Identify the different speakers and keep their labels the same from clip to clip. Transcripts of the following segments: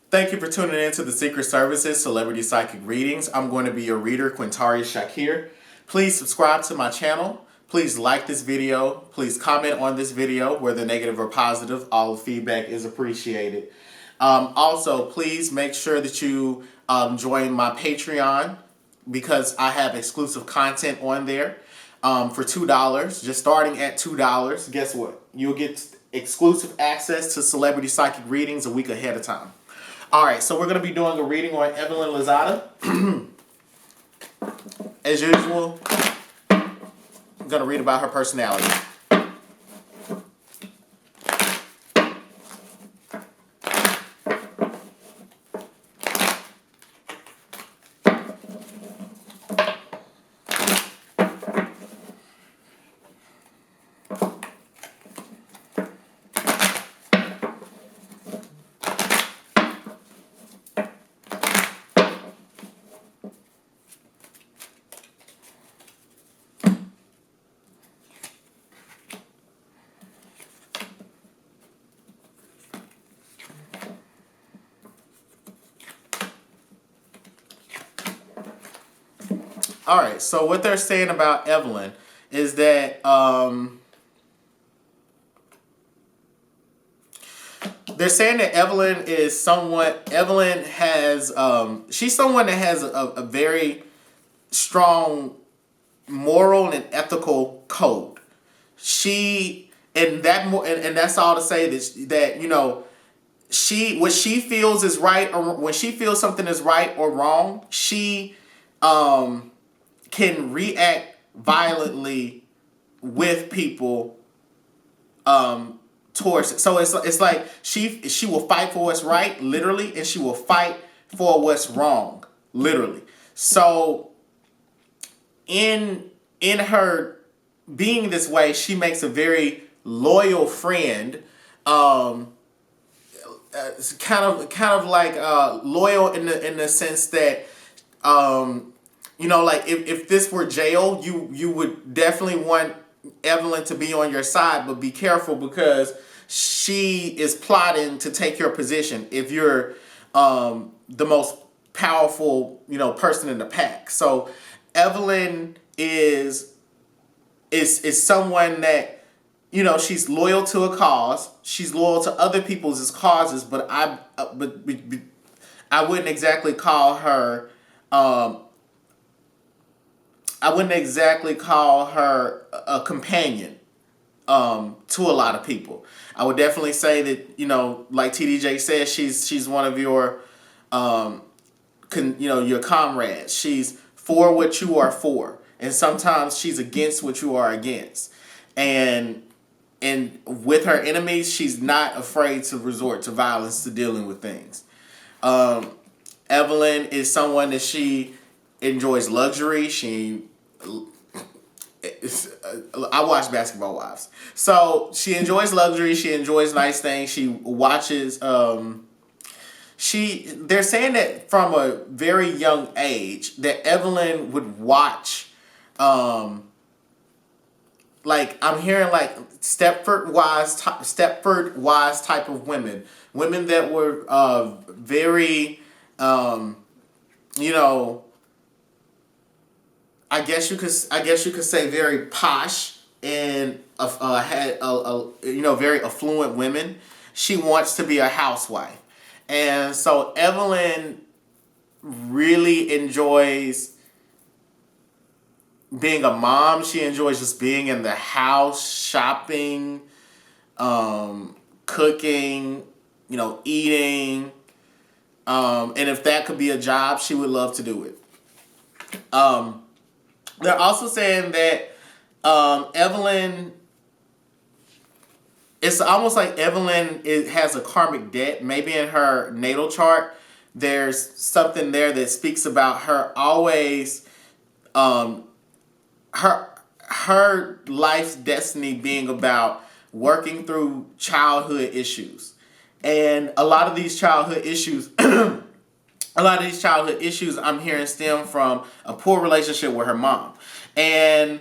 Speaker 1: Thank you for tuning in to the Secret Services Celebrity Psychic Readings. I'm going to be your reader, Quintaria Shakir. Please subscribe to my channel. Please like this video. Please comment on this video, whether negative or positive. All feedback is appreciated. Also, please make sure that you join my Patreon because I have exclusive content on there for $2. Just starting at $2, guess what? You'll get exclusive access to celebrity psychic readings a week ahead of time. All right, so we're going to be doing a reading on Evelyn Lozada. As usual, I'm going to read about her personality. All right, so what they're saying about Evelyn is that they're saying that Evelyn is somewhat, Evelyn has, she's someone that has a very strong moral and ethical code. She, and that's all to say that you know, what she feels is right, or when she feels something is right or wrong, she can react violently with people towards it. So it's like she will fight for what's right, literally, and she will fight for what's wrong, literally. So in her being this way, she makes a very loyal friend. It's kind of like loyal in the sense that you know, like if this were jail, you would definitely want Evelyn to be on your side, but be careful because she is plotting to take your position if you're the most powerful, you know, person in the pack. So Evelyn is someone that, you know, she's loyal to a cause. She's loyal to other people's causes, but I wouldn't exactly call her. I wouldn't exactly call her a companion to a lot of people. I would definitely say that, you know, like TDJ says, she's one of your, you know, your comrades. She's for what you are for, and sometimes she's against what you are against. And with her enemies, she's not afraid to resort to violence to dealing with things. Evelyn is someone that she enjoys luxury. I watch Basketball Wives. So she enjoys luxury. She enjoys nice things. She watches. They're saying that from a very young age that Evelyn would watch. Like I'm hearing like Stepford Wives type of women that were very, you know, I guess you could say very posh and had you know, very affluent women. She wants to be a housewife, and so Evelyn really enjoys being a mom. She enjoys just being in the house, shopping, cooking, you know, eating, and if that could be a job, she would love to do it. They're also saying that Evelyn, it's almost like Evelyn has a karmic debt. Maybe in her natal chart, there's something there that speaks about her always, her life's destiny being about working through childhood issues. And a lot of these childhood issues I'm hearing stem from a poor relationship with her mom. And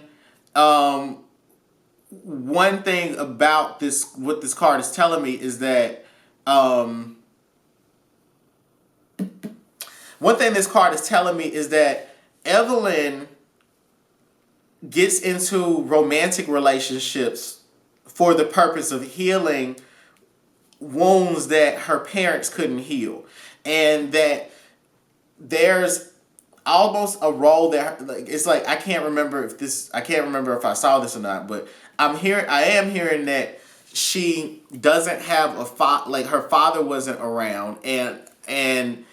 Speaker 1: one thing about this, what this card is telling me is that one thing this card is telling me is that Evelyn gets into romantic relationships for the purpose of healing wounds that her parents couldn't heal. And that there's almost a role that, like, it's like, I can't remember if I saw this or not, but I am hearing that she doesn't have her father wasn't around, and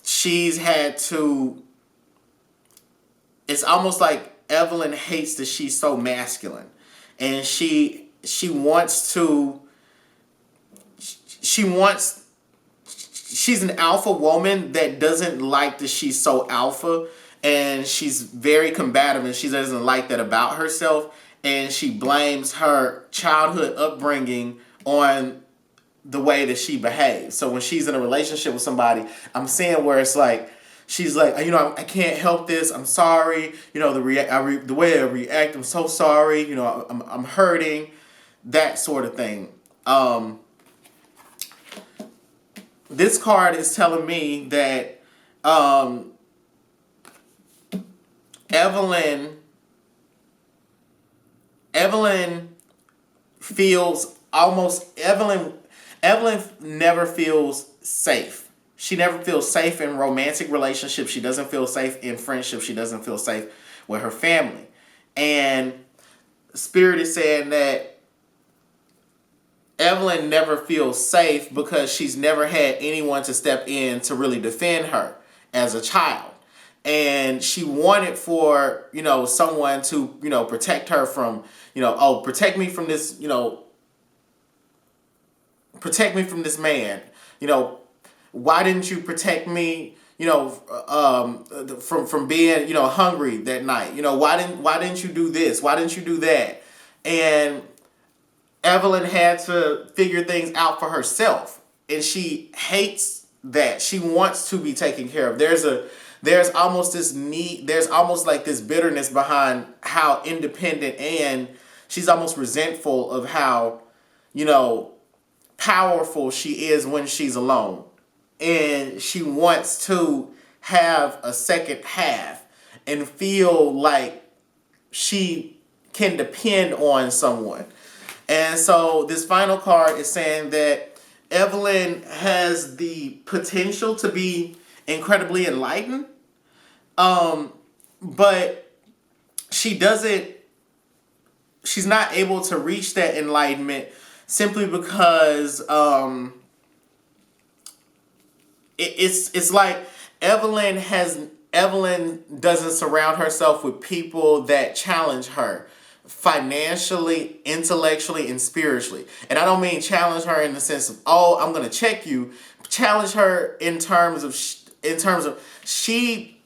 Speaker 1: she's had to, it's almost like Evelyn hates that she's so masculine, and she's an alpha woman that doesn't like that she's so alpha, and she's very combative, and she doesn't like that about herself, and she blames her childhood upbringing on the way that she behaves. So when she's in a relationship with somebody, I'm seeing where it's like, she's like, I can't help this. I'm sorry. The way I react, I'm so sorry. I'm hurting. That sort of thing. This card is telling me that Evelyn never feels safe. She never feels safe in romantic relationships. She doesn't feel safe in friendships. She doesn't feel safe with her family. And Spirit is saying that Evelyn never feels safe because she's never had anyone to step in to really defend her as a child. And she wanted for, someone to, protect her from, protect me from this, protect me from this man. Why didn't you protect me, from being, hungry that night? Why didn't you do this? Why didn't you do that? And Evelyn had to figure things out for herself, and she hates that. She wants to be taken care of. There's almost this need, there's almost like this bitterness behind how independent, and she's almost resentful of how, powerful she is when she's alone. And she wants to have a second half and feel like she can depend on someone. And so this final card is saying that Evelyn has the potential to be incredibly enlightened, but she's not able to reach that enlightenment simply because it's like Evelyn doesn't surround herself with people that challenge her financially, intellectually, and spiritually. And I don't mean challenge her in the sense of, I'm going to check you. Challenge her in terms of she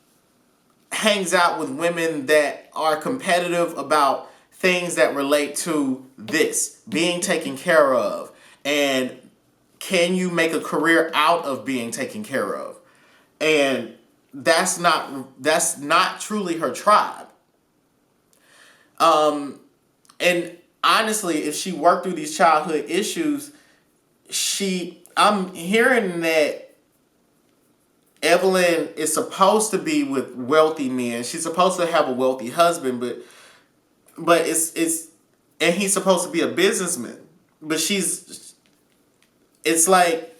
Speaker 1: hangs out with women that are competitive about things that relate to this, being taken care of, and can you make a career out of being taken care of? And that's not truly her tribe. And honestly, if she worked through these childhood issues, I'm hearing that Evelyn is supposed to be with wealthy men. She's supposed to have a wealthy husband, but and he's supposed to be a businessman. But it's like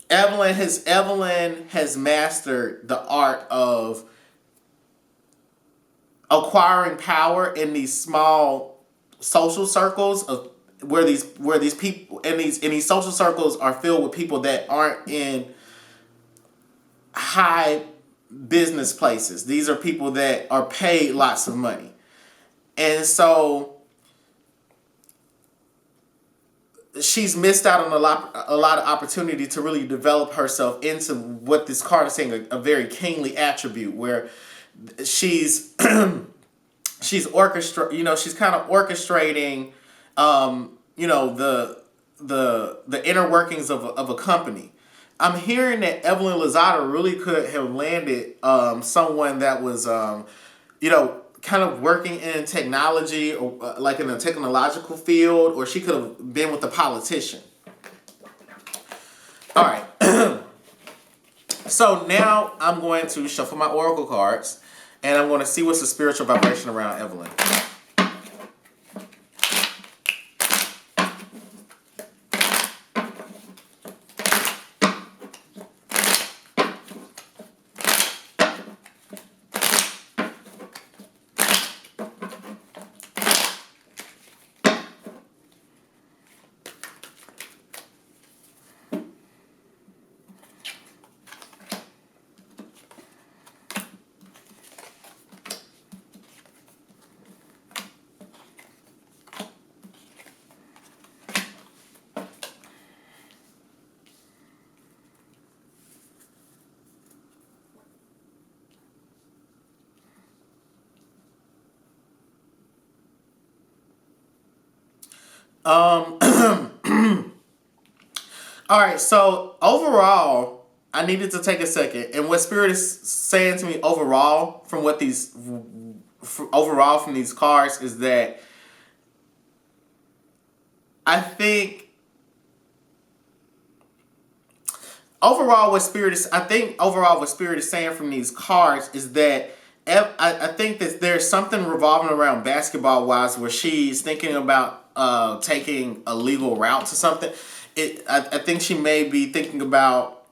Speaker 1: Evelyn has mastered the art of acquiring power in these small social circles of where these people and these social circles are filled with people that aren't in high business places. These are people that are paid lots of money. And so she's missed out on a lot of opportunity to really develop herself into what this card is saying, a very kingly attribute, where she's she's kind of orchestrating the inner workings of a company. I'm hearing that Evelyn Lozada really could have landed someone that was kind of working in technology, or like in a technological field, or she could have been with a politician. All right. So now I'm going to shuffle my oracle cards, and I'm going to see what's the spiritual vibration around Evelyn. All right, so overall, I needed to take a second, and what Spirit is saying to me overall from from these cards is that I think overall what Spirit is saying from these cards is that I think that there's something revolving around basketball wise where she's thinking about taking a legal route to something. I think she may be thinking about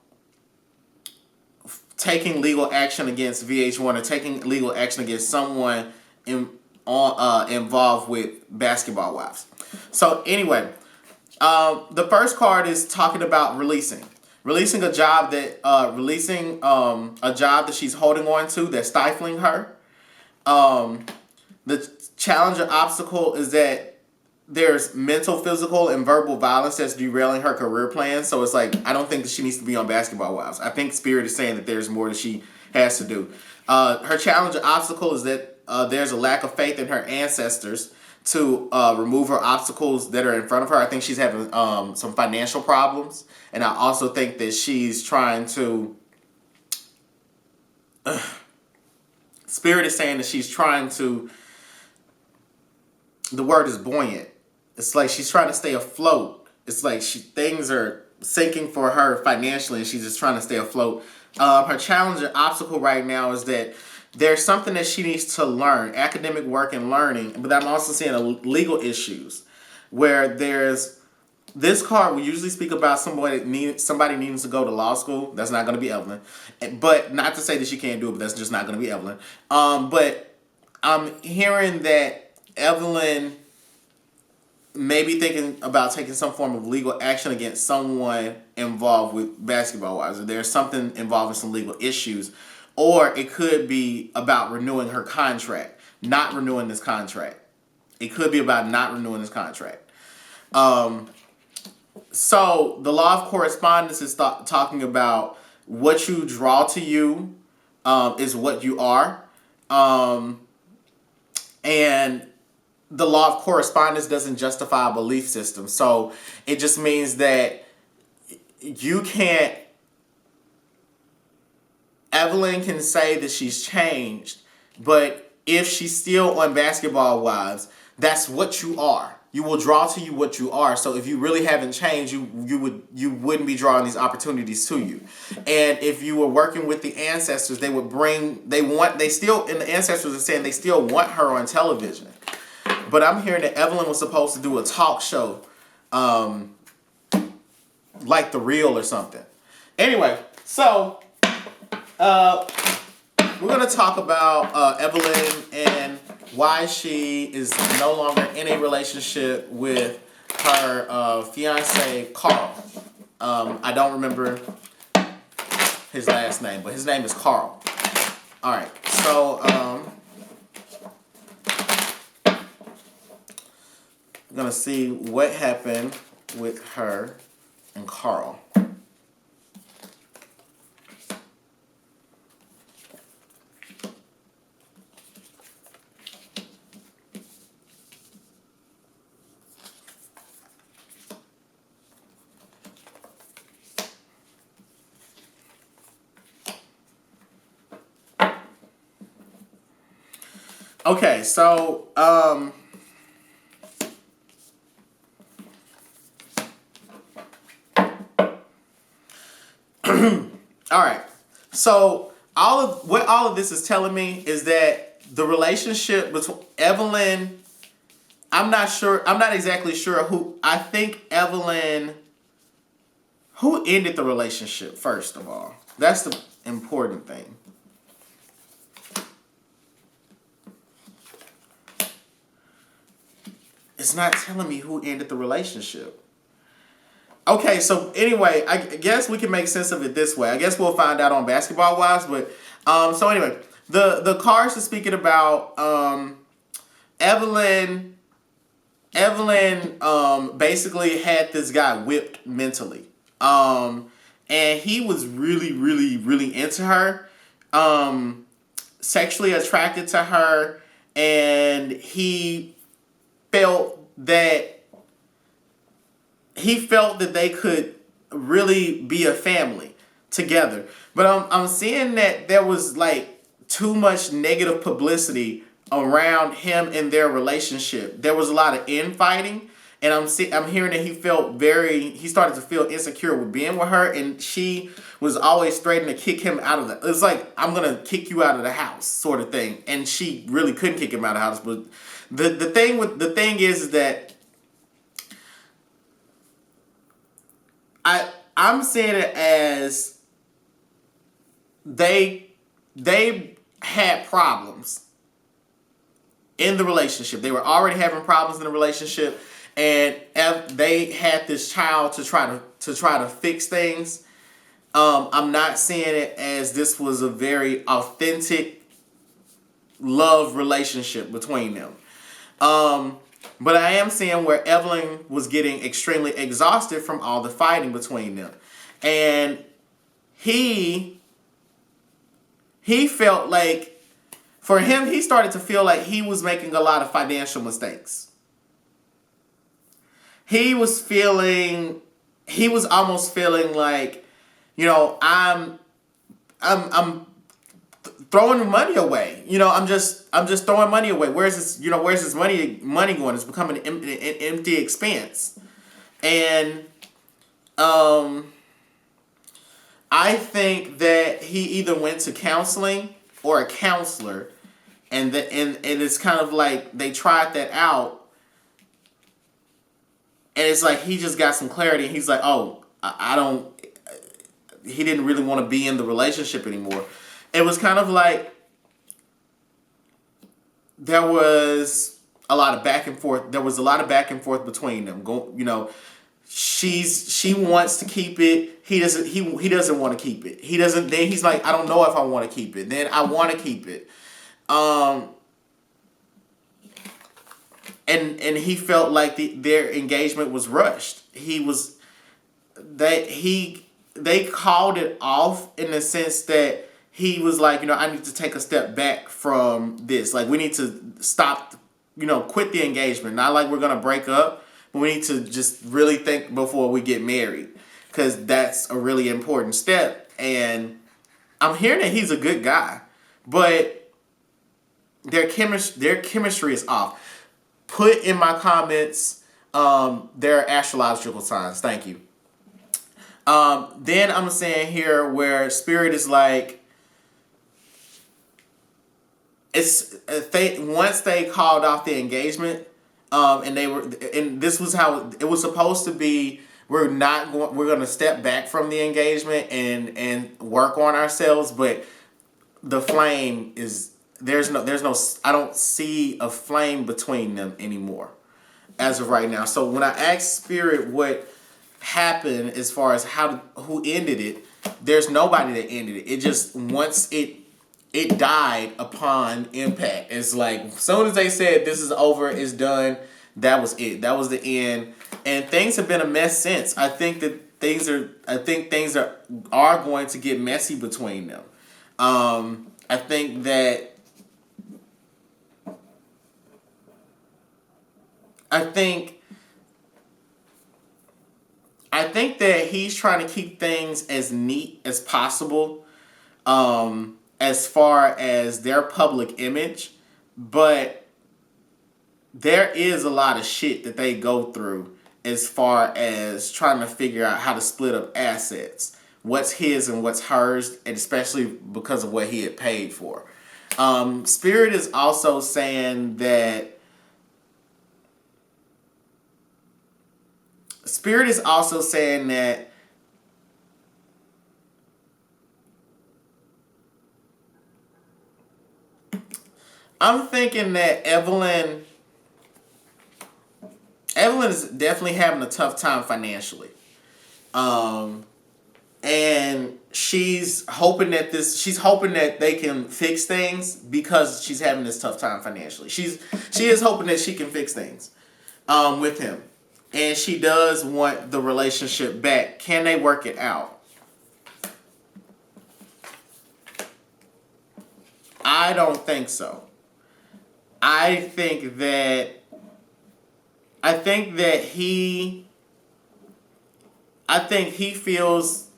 Speaker 1: taking legal action against VH1 or taking legal action against someone involved with basketball wives. So anyway, the first card is talking about releasing a job that a job that she's holding on to that's stifling her. The challenge or obstacle is that there's mental, physical, and verbal violence that's derailing her career plans. So it's like, I don't think that she needs to be on Basketball Wives. I think Spirit is saying that there's more that she has to do. Her challenge or obstacle is that there's a lack of faith in her ancestors to remove her obstacles that are in front of her. I think she's having some financial problems. And I also think that she's trying to... Spirit is saying that she's trying to... The word is buoyant. It's like she's trying to stay afloat. It's like things are sinking for her financially and she's just trying to stay afloat. Her challenge and obstacle right now is that there's something that she needs to learn, academic work and learning, but I'm also seeing legal issues where there's this card. We usually speak about somebody needing to go to law school. That's not going to be Evelyn. But not to say that she can't do it, but that's just not going to be Evelyn. But I'm hearing that Evelyn may be thinking about taking some form of legal action against someone involved with Basketball Wives. Or there's something involving some legal issues. Or it could be about renewing her contract. Not renewing this contract. It could be about not renewing this contract. So the law of correspondence is talking about what you draw to you is what you are. And the law of correspondence doesn't justify a belief system. So it just means that you can't... Evelyn can say that she's changed, but if she's still on Basketball Wives, that's what you are. You will draw to you what you are. So if you really haven't changed, you wouldn't be drawing these opportunities to you. And if you were working with the ancestors, the ancestors are saying they still want her on television. But I'm hearing that Evelyn was supposed to do a talk show, like The Real or something. Anyway, so we're going to talk about Evelyn and why she is no longer in a relationship with her fiance, Carl. I don't remember his last name, but his name is Carl. All right, so... I'm going to see what happened with her and Carl. Okay, so... All right. So what all of this is telling me is that the relationship between Evelyn, I'm not exactly sure who. I think Evelyn, who ended the relationship first of all. That's the important thing. It's not telling me who ended the relationship. Okay, so anyway, I guess we can make sense of it this way. I guess we'll find out on Basketball Wives, but so anyway, the cards are speaking about Evelyn basically had this guy whipped mentally. And he was really, really, really into her, sexually attracted to her, and he felt that they could really be a family together. But I'm seeing that there was like too much negative publicity around him and their relationship. There was a lot of infighting, and I'm hearing that he started to feel insecure with being with her, and she was always threatening to kick him out of the. It's like, I'm gonna kick you out of the house, sort of thing. And she really couldn't kick him out of the house. But the thing is that I'm seeing it as they had problems in the relationship. They were already having problems in the relationship, and they had this child to try to fix things. I'm not seeing it as this was a very authentic love relationship between them. But I am seeing where Evelyn was getting extremely exhausted from all the fighting between them. And he felt like, for him, he started to feel like he was making a lot of financial mistakes. He was almost feeling like, I'm throwing money away. I'm just throwing money away. Where's this money going? It's becoming an empty expense. And I think that he either went to counseling or a counselor, and it's kind of like they tried that out, and it's like he just got some clarity, and he's like, oh, he didn't really want to be in the relationship anymore. It was kind of like there was a lot of back and forth. There was a lot of back and forth between them. She wants to keep it. He doesn't want to keep it. Then he's like, I don't know if I want to keep it. Then I want to keep it. And he felt like their engagement was rushed. They called it off in the sense that he was like, I need to take a step back from this. Like, we need to stop, quit the engagement. Not like we're going to break up, but we need to just really think before we get married, because that's a really important step. And I'm hearing that he's a good guy, but their chemistry is off. Put in my comments their astrological signs. Thank you. Then I'm saying here where Spirit is like, once they called off the engagement, and this was how it was supposed to be. We're going to step back from the engagement and work on ourselves, but the flame is there's no I don't see a flame between them anymore as of right now. So when I asked Spirit what happened as far as who ended it, there's nobody that ended it. It just, once it died upon impact. It's like, as soon as they said this is over, it's done, that was it. That was the end. And things have been a mess since. I think things are going to get messy between them. I think that he's trying to keep things as neat as possible, as far as their public image, but there is a lot of shit that they go through as far as trying to figure out how to split up assets what's his and what's hers, and especially because of what he had paid for. Spirit is also saying that I'm thinking that Evelyn is definitely having a tough time financially. And she's hoping that they can fix things because she's having this tough time financially. She is hoping that she can fix things with him. And she does want the relationship back. Can they work it out? I don't think so. I think that he feels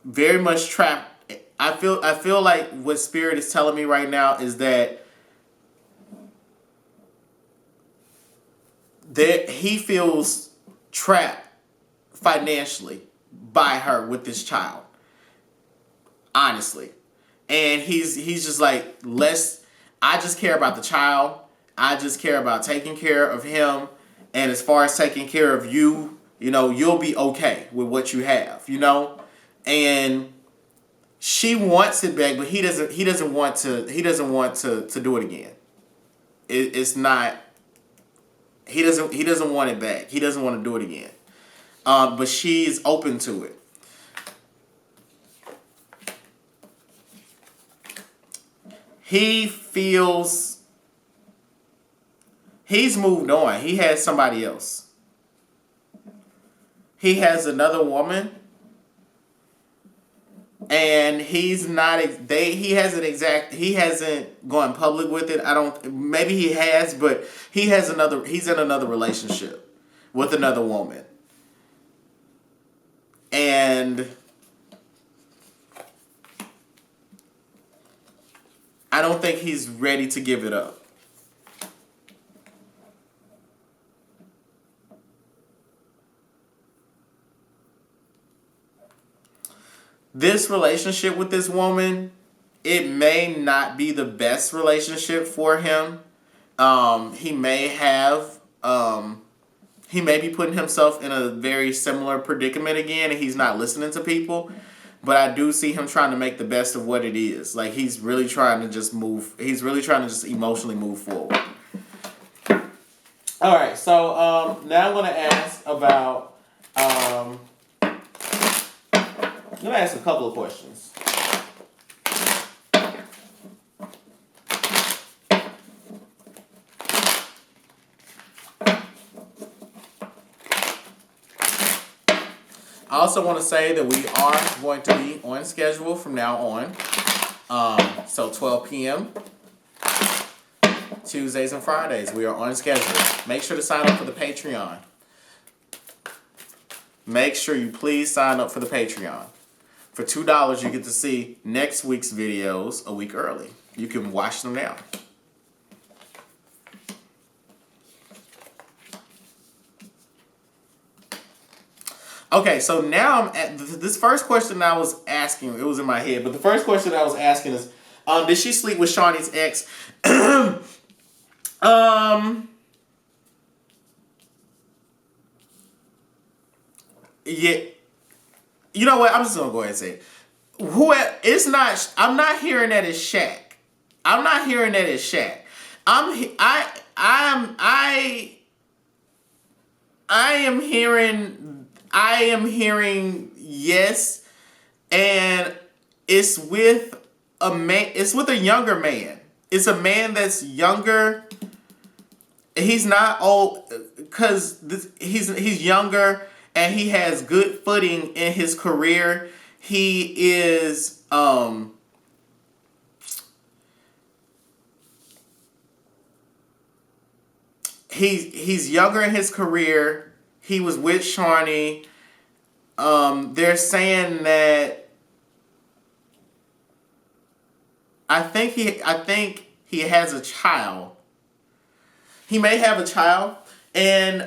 Speaker 1: very much trapped. I feel like what Spirit is telling me right now is that he feels trapped financially by her with this child. Honestly. And he's just like, I just care about the child. I just care about taking care of him. And as far as taking care of you, you'll be okay with what you have, And she wants it back, but he doesn't want to do it again. It's not, he doesn't want it back. He doesn't want to do it again. But she's open to it. He feels he's moved on. He has somebody else. He has another woman. And he hasn't gone public with it. Maybe he has, but he's in another relationship with another woman. And I don't think he's ready to give it up. This relationship with this woman, it may not be the best relationship for him. He may be putting himself in a very similar predicament again, and he's not listening to people. But I do see him trying to make the best of what it is. Like, he's really trying to just emotionally move forward. All right, so now I'm going to ask about... I'm going to ask a couple of questions. I also want to say that we are going to be on schedule from now on. So 12 p.m. Tuesdays and Fridays, we are on schedule. Make sure to sign up for the Patreon. Make sure you please sign up for the Patreon. For $2, you get to see next week's videos a week early. You can watch them now. Okay, so now I'm at this first question I was asking. It was in my head, but the first question I was asking is, did she sleep with Shaunie's ex? Yeah. You know what? I'm just gonna go ahead and say it. I'm not hearing that it's Shaq. I'm not hearing that it's Shaq. I am hearing yes, and it's with a man. It's with a younger man. It's a man that's younger. He's not old because he's younger and he has good footing in his career. He is he's younger in his career. He was with Shaunie. They're saying that I think he has a child. He may have a child, and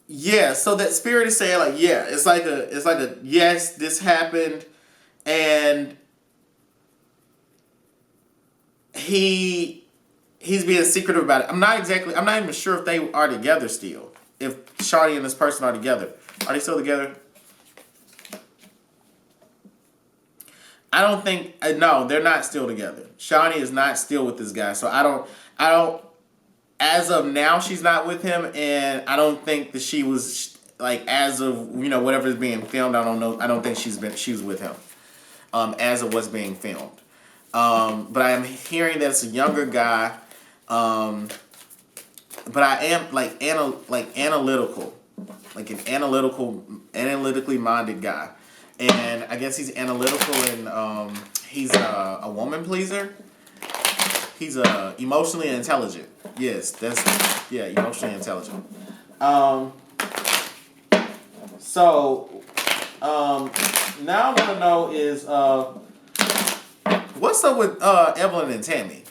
Speaker 1: yeah, so that spirit is saying like, yeah, it's like a yes, this happened, and he's being secretive about it. I'm not even sure if they are together still. If Shaunie and this person are together. Are they still together? I don't think, no, they're not still together. Shaunie is not still with this guy. So I don't, as of now, she's not with him. And I don't think that she was, like, as of, whatever is being filmed, I don't know. I don't think she was with him as of what's being filmed. But I'm hearing that it's a younger guy. But I am, analytical. Like an analytically minded guy. And I guess he's analytical and he's a woman pleaser. He's emotionally intelligent. Yes, emotionally intelligent. Now I want to know is what's up with Evelyn and Tami?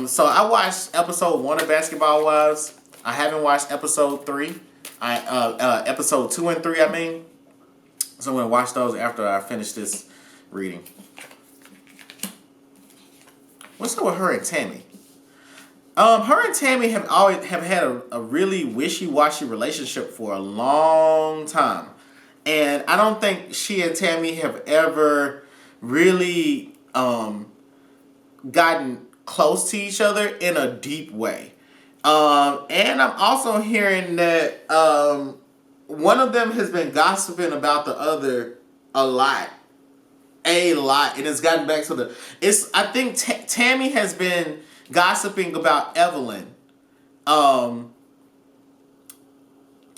Speaker 1: So I watched episode 1 of Basketball Wives. I haven't watched episode 3. Episode 2 and 3, I mean. So I'm going to watch those after I finish this reading. What's up with her and Tami? Her and Tami have had a really wishy-washy relationship for a long time. And I don't think she and Tami have ever really gotten close to each other in a deep way. And I'm also hearing that one of them has been gossiping about the other a lot, and it's gotten back to I think Tami has been gossiping about Evelyn, to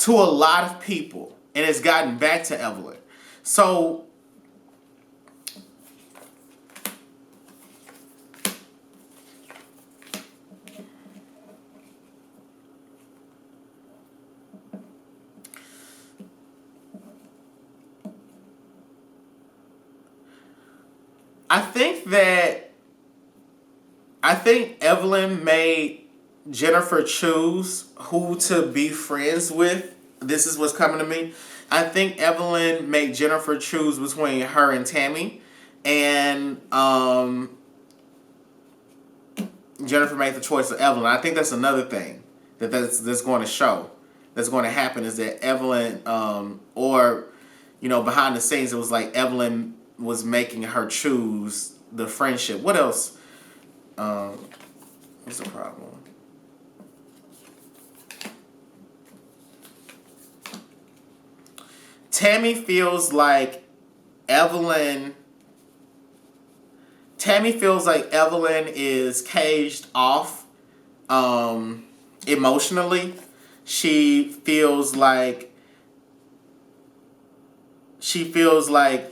Speaker 1: a lot of people, and it's gotten back to Evelyn. So I think Evelyn made Jennifer choose who to be friends with. This is what's coming to me. I think Evelyn made Jennifer choose between her and Tami, and Jennifer made the choice of Evelyn. I think that's another thing that's going to show, that's going to happen, is that Evelyn, or behind the scenes, it was like Evelyn was making her choose the friendship. What else? What's the problem? Tami feels like Evelyn is caged off emotionally. She feels like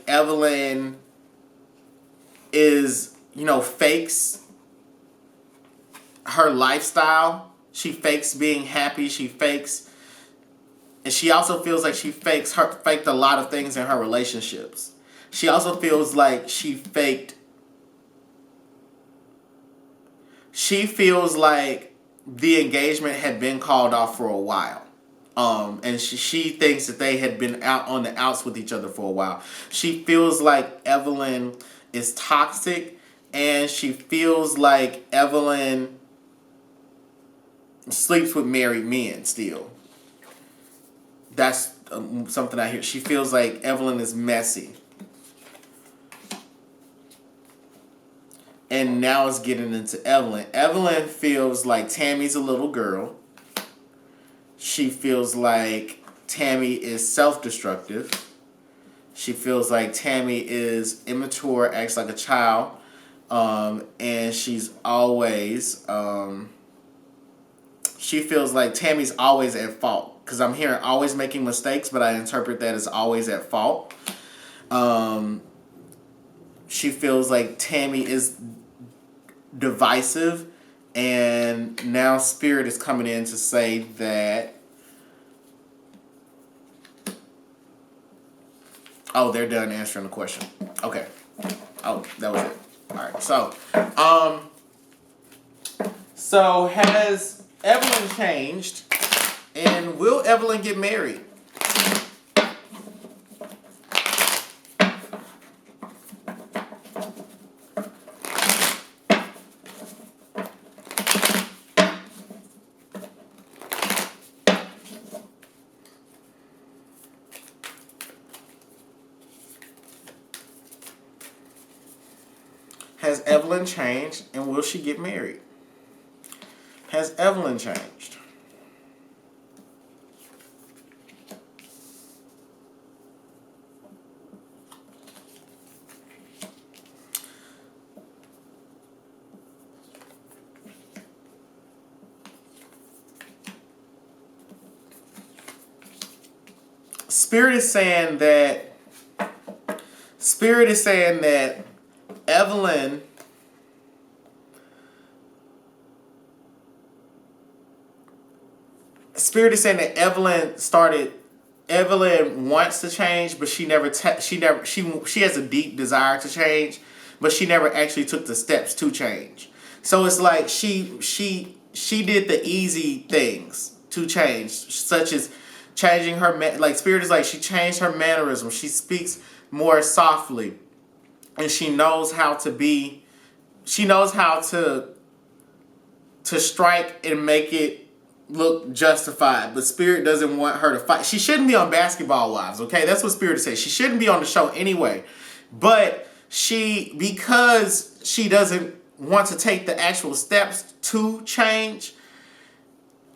Speaker 1: Evelyn is, fakes her lifestyle. She fakes being happy. And she also feels like she faked a lot of things in her relationships. She also feels like she feels like the engagement had been called off for a while. And she thinks that they had been out on the outs with each other for a while. She feels like Evelyn is toxic, and she feels like Evelyn sleeps with married men still. That's something I hear. She feels like Evelyn is messy. And now it's getting into Evelyn. Evelyn feels like Tami's a little girl. She feels like Tami is self-destructive. She feels like Tami is immature, acts like a child. And she's always... she feels like Tami's always at fault. Because I'm hearing always making mistakes, but I interpret that as always at fault. She feels like Tami is divisive, and now Spirit is coming in to say that... Oh, they're done answering the question. Okay. Oh, that was it. Alright, so has Evelyn changed? And will Evelyn get married? Has Evelyn changed, and will she get married? Has Evelyn changed? Spirit is saying that Evelyn Spirit is saying that Evelyn wants to change, but she has a deep desire to change, but she never actually took the steps to change. So it's like she did the easy things to change, such as changing her Spirit is like she changed her mannerism. She speaks more softly, and she knows how to strike and make it look justified. But Spirit doesn't want her to fight. She shouldn't be on Basketball Wives, okay? That's what Spirit says. She shouldn't be on the show anyway. But because she doesn't want to take the actual steps to change,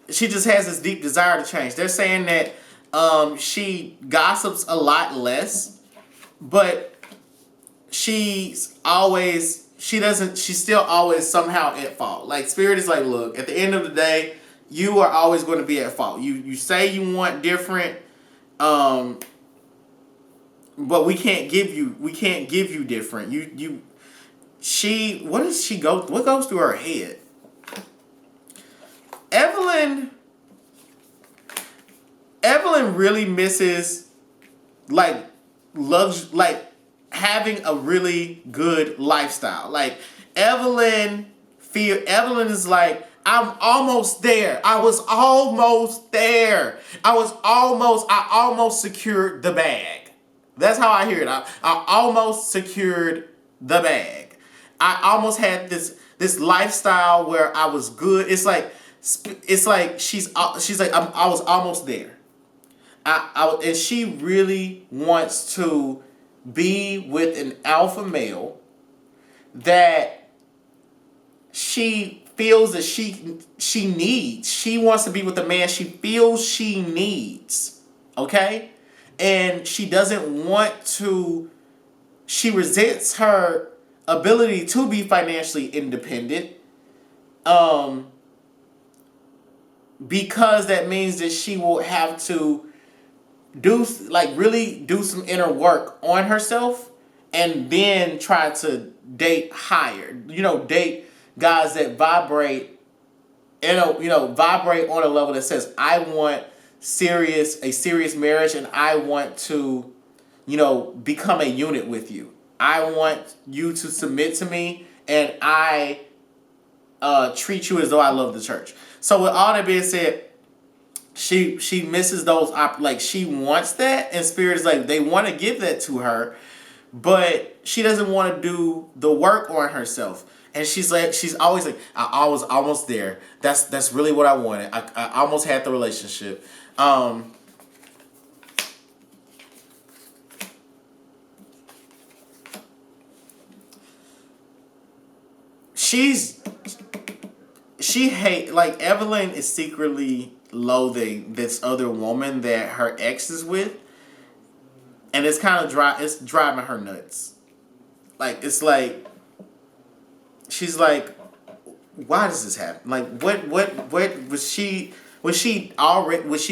Speaker 1: she just has this deep desire to change. They're saying that she gossips a lot less, but she's still always somehow at fault. Like, Spirit is like, look, at the end of the day, you are always going to be at fault. You say you want different, but we can't give you different. What goes through her head? Evelyn really misses having a really good lifestyle. Like, Evelyn is like, I'm almost there. I almost secured the bag. That's how I hear it. I almost secured the bag. I almost had this lifestyle where I was good. It's like she's like, I was almost there. And she really wants to be with an alpha male that she feels that she needs. She wants to be with a man she feels she needs. Okay? And she doesn't want to, she resents her ability to be financially independent. Because that means that she will have to really do some inner work on herself, and then try to date higher. Date guys that vibrate on a level that says, I want a serious marriage, and I want to, become a unit with you. I want you to submit to me, and I treat you as though I love the church. So with all that being said, she misses those she wants that, and Spirit is like, they want to give that to her, but she doesn't want to do the work on herself. And she's always like, I was almost there. That's really what I wanted. I almost had the relationship. Evelyn is secretly loathing this other woman that her ex is with, and it's driving her nuts. She's like, why does this happen? Like, what was she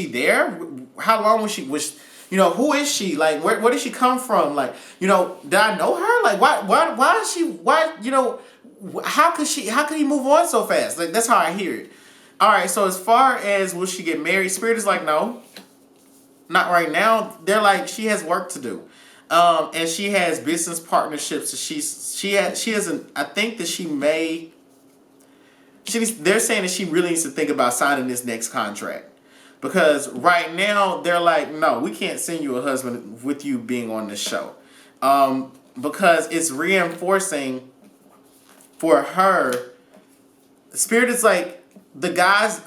Speaker 1: there? How long was she, who is she? Like, where did she come from? Like, did I know her? Like, why is she, how could he move on so fast? Like, that's how I hear it. All right, so as far as will she get married, Spirit is like, no, not right now. They're like, she has work to do. And she has business partnerships. They're saying that she really needs to think about signing this next contract. Because right now, they're like, no, we can't send you a husband with you being on this show. Because it's reinforcing for her. Spirit is like, the guys,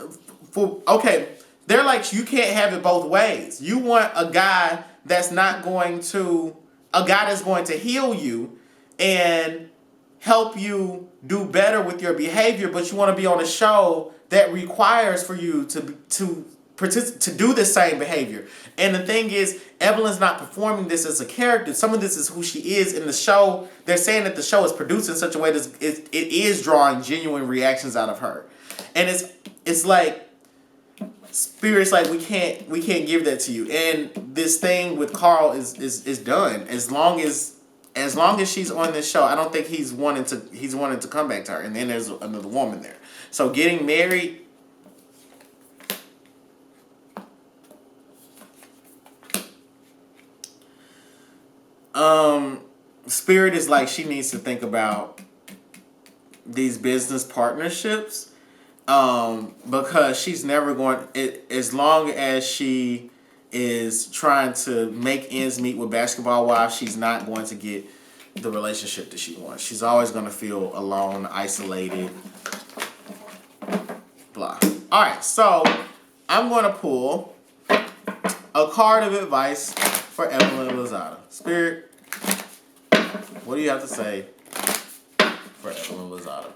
Speaker 1: they're like, you can't have it both ways. You want a guy that's going to heal you and help you do better with your behavior, but you want to be on a show that requires for you to do the same behavior. And the thing is, Evelyn's not performing this as a character. Some of this is who she is in the show. They're saying that the show is produced in such a way that it is drawing genuine reactions out of her. And it's like, Spirit's like, we can't give that to you. And this thing with Carl is done. As long as she's on this show, I don't think he's wanting to come back to her. And then there's another woman there. So getting married, Spirit is like, she needs to think about these business partnerships, because she's never going, as long as she is trying to make ends meet with Basketball Wives, she's not going to get the relationship that she wants. She's always going to feel alone, isolated, blah. All right, so I'm going to pull a card of advice for Evelyn Lozada. Spirit, what do you have to say for Evelyn Lozada?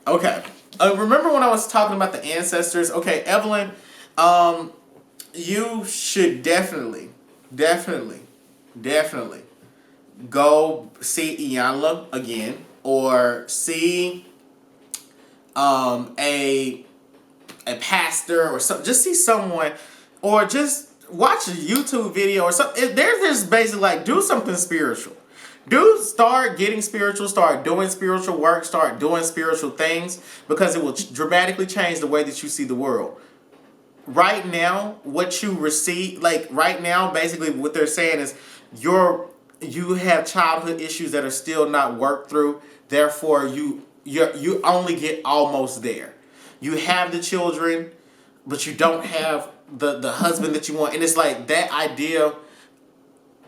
Speaker 1: Okay. Remember when I was talking about the ancestors? Okay, Evelyn, you should definitely go see Iyanla again, or see a pastor or something. Just see someone, or just watch a YouTube video or something. There's basically like, do something spiritual. Start getting spiritual, start doing spiritual work, start doing spiritual things, because it will dramatically change the way that you see the world. Right now, what you receive, like right now, basically what they're saying is you have childhood issues that are still not worked through. Therefore, you only get almost there. You have the children, but you don't have the husband that you want. And it's like that idea,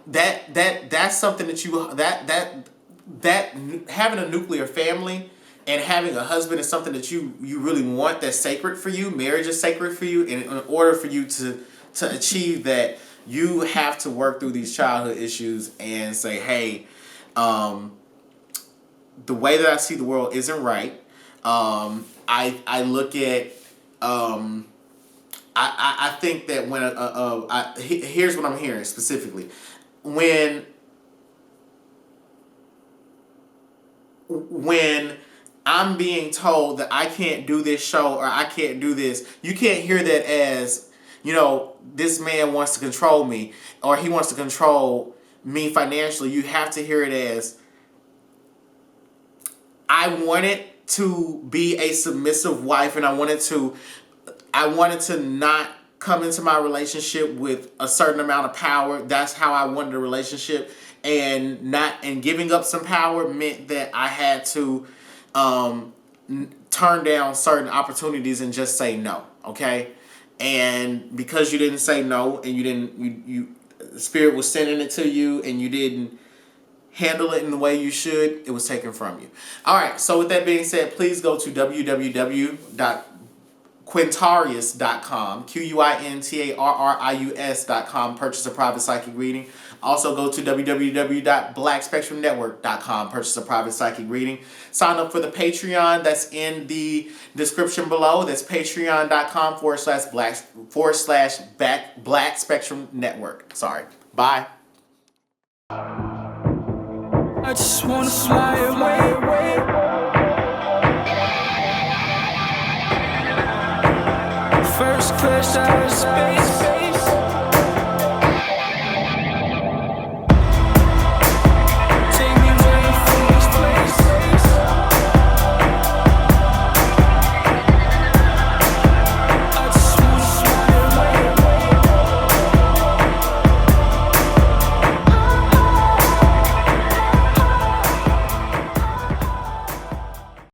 Speaker 1: that's something that having a nuclear family and having a husband is something that you really want, that's sacred for you. Marriage is sacred for you. And in order for you to achieve that, you have to work through these childhood issues and say, hey, the way that I see the world isn't right. I look at, I think that here's what I'm hearing specifically. When I'm being told that I can't do this show or I can't do this, you can't hear that as, this man wants to control me or he wants to control me financially. You have to hear it as, I wanted to be a submissive wife, and I wanted to not come into my relationship with a certain amount of power. That's how I wanted a relationship, and giving up some power meant that I had to turn down certain opportunities and just say no. Okay, and because you didn't say no, and the Spirit was sending it to you, and you didn't handle it in the way you should, it was taken from you. All right, so with that being said, please go to www.quintarius.com, QUINTARRIUS.com, purchase a private psychic reading. Also go to www.blackspectrumnetwork.com, purchase a private psychic reading. Sign up for the Patreon that's in the description below. That's patreon.com/Black Spectrum Network. Sorry. Bye. I just wanna fly away. First class out of space.